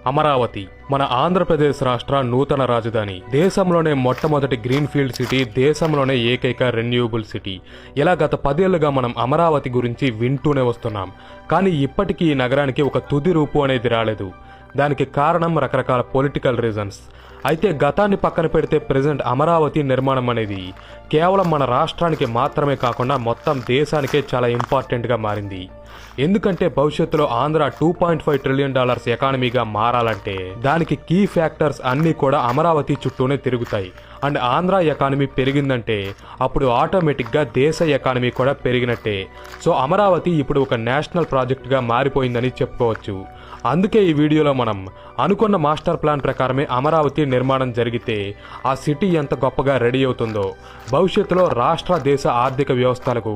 అమరావతి మన ఆంధ్రప్రదేశ్ రాష్ట్ర నూతన రాజధాని, దేశంలోనే మొట్టమొదటి గ్రీన్ఫీల్డ్ సిటీ, దేశంలోనే ఏకైక రెన్యూబుల్ సిటీ. ఇలా గత 10 ఏళ్లుగా మనం అమరావతి గురించి వింటూనే వస్తున్నాం. కానీ ఇప్పటికీ ఈ నగరానికి ఒక తుది రూపు అనేది రాలేదు. దానికి కారణం రకరకాల పొలిటికల్ రీజన్స్. అయితే గతాన్ని పక్కన పెడితే ప్రెజెంట్ అమరావతి నిర్మాణం అనేది కేవలం మన రాష్ట్రానికి మాత్రమే కాకుండా మొత్తం దేశానికే చాలా ఇంపార్టెంట్గా మారింది. ఎందుకంటే భవిష్యత్తులో ఆంధ్ర $2.5 ట్రిలియన్ ఎకానమీగా మారాలంటే దానికి కీ ఫ్యాక్టర్స్ అన్నీ కూడా అమరావతి చుట్టూనే తిరుగుతాయి. అండ్ ఆంధ్ర ఎకానమీ పెరిగిందంటే అప్పుడు ఆటోమేటిక్గా దేశ ఎకానమీ కూడా పెరిగినట్టే. సో అమరావతి ఇప్పుడు ఒక నేషనల్ ప్రాజెక్ట్గా మారిపోయిందని చెప్పుకోవచ్చు. అందుకే ఈ వీడియోలో మనం అనుకున్న మాస్టర్ ప్లాన్ ప్రకారమే అమరావతి నిర్మాణం జరిగితే ఆ సిటీ ఎంత గొప్పగా రెడీ అవుతుందో, భవిష్యత్తులో రాష్ట్ర దేశ ఆర్థిక వ్యవస్థలకు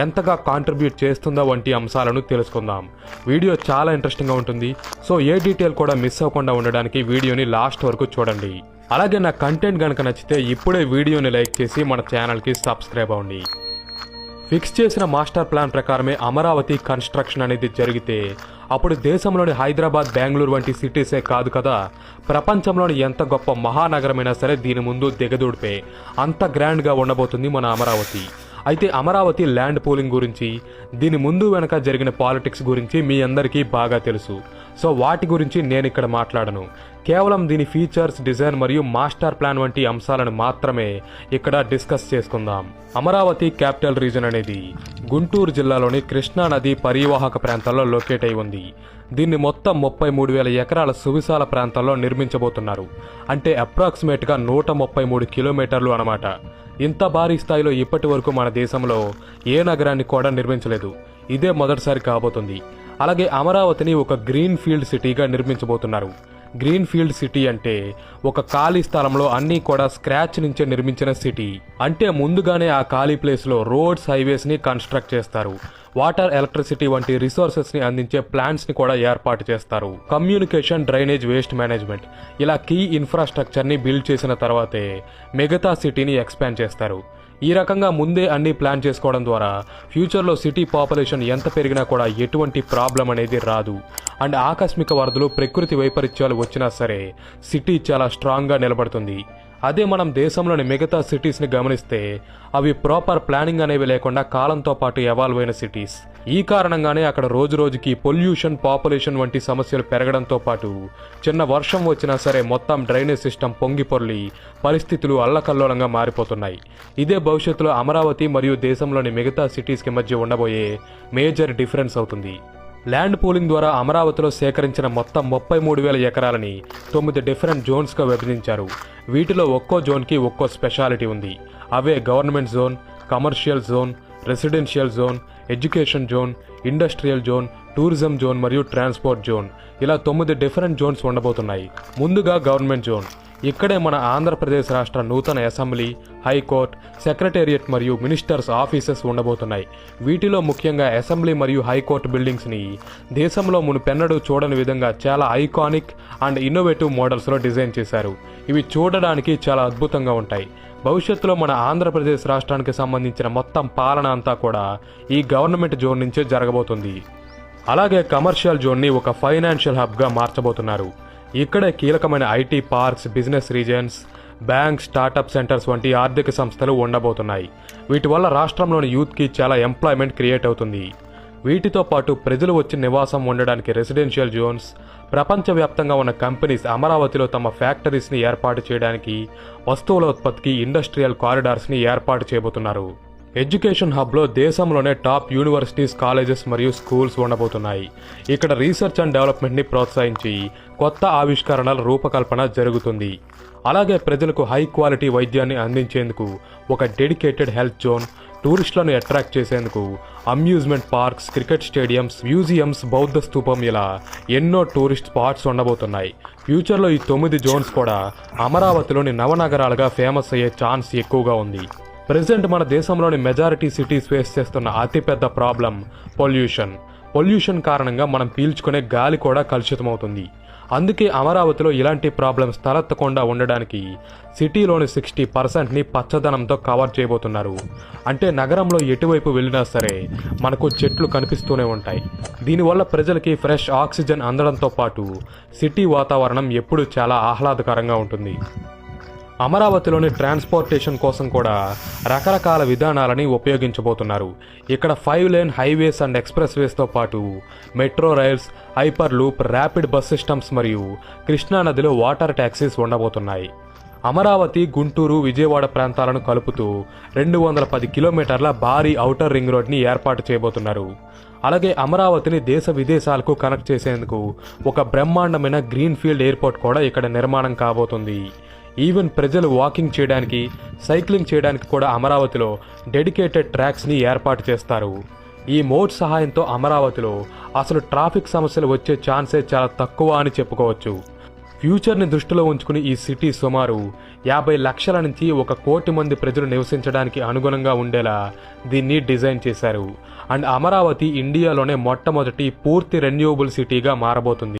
ఎంతగా కాంట్రిబ్యూట్ చేస్తుందో వంటి అంశాలను తెలుసుకుందాం. వీడియో చాలా ఇంట్రెస్టింగ్గా ఉంటుంది. సో ఏ డీటెయిల్ కూడా మిస్ అవ్వకుండా ఉండడానికి వీడియోని లాస్ట్ వరకు చూడండి. అలాగే నా కంటెంట్ కనుక నచ్చితే ఇప్పుడే వీడియోని లైక్ చేసి మన ఛానల్కి సబ్స్క్రైబ్ అవ్వండి. ఫిక్స్ చేసిన మాస్టర్ ప్లాన్ ప్రకారమే అమరావతి కన్స్ట్రక్షన్ అనేది జరిగితే అప్పుడు దేశంలోని హైదరాబాద్, బెంగళూరు వంటి సిటీసే కాదు కదా, ప్రపంచంలోని ఎంత గొప్ప మహానగరమైనా సరే దీని ముందు దిగదూడిపే అంత గ్రాండ్గా ఉండబోతుంది మన అమరావతి. అయితే అమరావతి ల్యాండ్ పూలింగ్ గురించి, దీని ముందు వెనక జరిగిన పాలిటిక్స్ గురించి మీ అందరికీ బాగా తెలుసు. సో వాటి గురించి నేను ఇక్కడ మాట్లాడను. కేవలం దీని ఫీచర్స్, డిజైన్ మరియు మాస్టర్ ప్లాన్ వంటి అంశాలను మాత్రమే ఇక్కడ డిస్కస్ చేసుకుందాం. అమరావతి క్యాపిటల్ రీజన్ అనేది గుంటూరు జిల్లాలోని కృష్ణా నది పరివాహక ప్రాంతాల్లో లొకేట్ అయి ఉంది. దీన్ని మొత్తం 33,000 ఎకరాల సువిశాల ప్రాంతాల్లో నిర్మించబోతున్నారు. అంటే అప్రాక్సిమేట్గా 133 కిలోమీటర్లు అన్నమాట. ఇంత భారీ స్థాయిలో ఇప్పటి వరకు మన దేశంలో ఏ నగరాన్ని కూడా నిర్మించలేదు. ఇదే మొదటిసారి కాబోతుంది. అలాగే అమరావతిని ఒక గ్రీన్ ఫీల్డ్ సిటీగా నిర్మించబోతున్నారు. గ్రీన్ ఫీల్డ్ సిటీ అంటే ఒక ఖాళీ స్థలంలో అన్నీ కూడా స్క్రాచ్ నుంచే నిర్మించిన సిటీ. అంటే ముందుగానే ఆ ఖాళీ ప్లేస్లో రోడ్స్, హైవేస్ని కన్స్ట్రక్ట్ చేస్తారు. వాటర్, ఎలక్ట్రిసిటీ వంటి రిసోర్సెస్ని అందించే ప్లాంట్స్ని కూడా ఏర్పాటు చేస్తారు. కమ్యూనికేషన్, డ్రైనేజ్, వేస్ట్ మేనేజ్మెంట్ ఇలా కీ ఇన్ఫ్రాస్ట్రక్చర్ని బిల్డ్ చేసిన తర్వాతే మిగతా సిటీని ఎక్స్పాండ్ చేస్తారు. ఈ రకంగా ముందే అన్ని ప్లాన్ చేసుకోవడం ద్వారా ఫ్యూచర్లో సిటీ పాపులేషన్ ఎంత పెరిగినా కూడా ఎటువంటి ప్రాబ్లం అనేది రాదు. అండ్ ఆకస్మిక వరదలు, ప్రకృతి వైపరీత్యాలు వచ్చినా సరే సిటీ చాలా స్ట్రాంగ్గా నిలబడుతుంది. అదే మనం దేశంలోని మిగతా సిటీస్ని గమనిస్తే అవి ప్రాపర్ ప్లానింగ్ అనేవి లేకుండా కాలంతో పాటు ఎవాల్వ్ అయిన సిటీస్. ఈ కారణంగానే అక్కడ రోజు రోజుకి పొల్యూషన్, పాపులేషన్ వంటి సమస్యలు పెరగడంతో పాటు చిన్న వర్షం వచ్చినా సరే మొత్తం డ్రైనేజ్ సిస్టమ్ పొంగి పొర్లి పరిస్థితులు అల్లకల్లోలంగా మారిపోతున్నాయి. ఇదే భవిష్యత్తులో అమరావతి మరియు దేశంలోని మిగతా సిటీస్కి మధ్య ఉండబోయే మేజర్ డిఫరెన్స్ అవుతుంది. ల్యాండ్ పూలింగ్ ద్వారా అమరావతిలో సేకరించిన మొత్తం 33,000 ఎకరాలని 9 డిఫరెంట్ జోన్స్గా విభజించారు. వీటిలో ఒక్కో జోన్కి ఒక్కో స్పెషాలిటీ ఉంది. అవే government zone, commercial zone, residential zone, education zone, industrial zone, tourism zone మరియు ట్రాన్స్పోర్ట్ జోన్. ఇలా 9 డిఫరెంట్ జోన్స్ ఉండబోతున్నాయి. ముందుగా గవర్నమెంట్ జోన్. ఇక్కడే మన ఆంధ్రప్రదేశ్ రాష్ట్ర నూతన అసెంబ్లీ, హైకోర్టు, సెక్రటేరియట్ మరియు మినిస్టర్స్ ఆఫీసెస్ ఉండబోతున్నాయి. వీటిలో ముఖ్యంగా అసెంబ్లీ మరియు హైకోర్టు బిల్డింగ్స్ని దేశంలో మునుపెన్నడూ చూడని విధంగా చాలా ఐకానిక్ అండ్ ఇన్నోవేటివ్ మోడల్స్లో డిజైన్ చేశారు. ఇవి చూడడానికి చాలా అద్భుతంగా ఉంటాయి. భవిష్యత్తులో మన ఆంధ్రప్రదేశ్ రాష్ట్రానికి సంబంధించిన మొత్తం పాలన అంతా కూడా ఈ గవర్నమెంట్ జోన్ నుంచే జరగబోతుంది. అలాగే కమర్షియల్ జోన్ని ఒక ఫైనాన్షియల్ హబ్గా మార్చబోతున్నారు. ఇక్కడే కీలకమైన IT parks, business reasons, bank, startup centres వంటి ఆర్థిక సంస్థలు ఉండబోతున్నాయి. వీటి వల్ల రాష్ట్రంలోని యూత్కి చాలా ఎంప్లాయ్మెంట్ క్రియేట్ అవుతుంది. వీటితో పాటు ప్రజలు వచ్చి నివాసం ఉండడానికి రెసిడెన్షియల్ జోన్స్, ప్రపంచవ్యాప్తంగా ఉన్న కంపెనీస్ అమరావతిలో తమ ఫ్యాక్టరీస్ని ఏర్పాటు చేయడానికి, వస్తువుల ఉత్పత్తికి ఇండస్ట్రియల్ కారిడార్స్ని ఏర్పాటు చేయబోతున్నారు. ఎడ్యుకేషన్ హబ్లో దేశంలోనే టాప్ యూనివర్సిటీస్, కాలేజెస్ మరియు స్కూల్స్ ఉండబోతున్నాయి. ఇక్కడ రీసెర్చ్ అండ్ డెవలప్మెంట్ని ప్రోత్సహించి కొత్త ఆవిష్కరణల రూపకల్పన జరుగుతుంది. అలాగే ప్రజలకు హై క్వాలిటీ వైద్యాన్ని అందించేందుకు ఒక డెడికేటెడ్ హెల్త్ జోన్, టూరిస్టులను అట్రాక్ట్ చేసేందుకు amusement parks, cricket stadiums, museums, బౌద్ధ స్తూపం ఇలా ఎన్నో టూరిస్ట్ స్పాట్స్ ఉండబోతున్నాయి. ఫ్యూచర్లో ఈ 9 జోన్స్ కూడా అమరావతిలోని నవనగరాలుగా ఫేమస్ అయ్యే ఛాన్స్ ఎక్కువగా ఉంది. ప్రెజెంట్ మన దేశంలోని మెజారిటీ సిటీస్ ఫేస్ చేస్తున్న అతిపెద్ద ప్రాబ్లం పొల్యూషన్. పొల్యూషన్ కారణంగా మనం పీల్చుకునే గాలి కూడా కలుషితమవుతుంది. అందుకే అమరావతిలో ఇలాంటి ప్రాబ్లమ్స్ తలెత్తకుండా ఉండడానికి సిటీలోని 60%ని పచ్చదనంతో కవర్ చేయబోతున్నారు. అంటే నగరంలో ఎటువైపు వెళ్ళినా సరే మనకు చెట్లు కనిపిస్తూనే ఉంటాయి. దీనివల్ల ప్రజలకి ఫ్రెష్ ఆక్సిజన్ అందడంతో పాటు సిటీ వాతావరణం ఎప్పుడూ చాలా ఆహ్లాదకరంగా ఉంటుంది. అమరావతిలోని ట్రాన్స్పోర్టేషన్ కోసం కూడా రకరకాల విధానాలని ఉపయోగించబోతున్నారు. ఇక్కడ 5 లేన్ హైవేస్ అండ్ ఎక్స్ప్రెస్ వేస్తో పాటు metro rails, hyper loop, rapid bus systems మరియు కృష్ణానదిలో వాటర్ ట్యాక్సీస్ ఉండబోతున్నాయి. అమరావతి, గుంటూరు, విజయవాడ ప్రాంతాలను కలుపుతూ 210 కిలోమీటర్ల భారీ ఔటర్ రింగ్ రోడ్ని ఏర్పాటు చేయబోతున్నారు. అలాగే అమరావతిని దేశ విదేశాలకు కనెక్ట్ చేసేందుకు ఒక బ్రహ్మాండమైన గ్రీన్ఫీల్డ్ ఎయిర్పోర్ట్ కూడా ఇక్కడ నిర్మాణం కాబోతుంది. ఈవెన్ ప్రజలు వాకింగ్ చేయడానికి, సైక్లింగ్ చేయడానికి కూడా అమరావతిలో డెడికేటెడ్ ట్రాక్స్ని ఏర్పాటు చేస్తారు. ఈ మోడ్ సహాయంతో అమరావతిలో అసలు ట్రాఫిక్ సమస్యలు వచ్చే ఛాన్సే చాలా తక్కువ అని చెప్పుకోవచ్చు. ఫ్యూచర్ని దృష్టిలో ఉంచుకుని ఈ సిటీ సుమారు 50 లక్షల నుంచి 1 కోటి మంది ప్రజలు నివసించడానికి అనుగుణంగా ఉండేలా దీన్ని డిజైన్ చేశారు. అండ్ అమరావతి ఇండియాలోనే మొట్టమొదటి పూర్తి రెన్యూవబుల్ సిటీగా మారబోతుంది.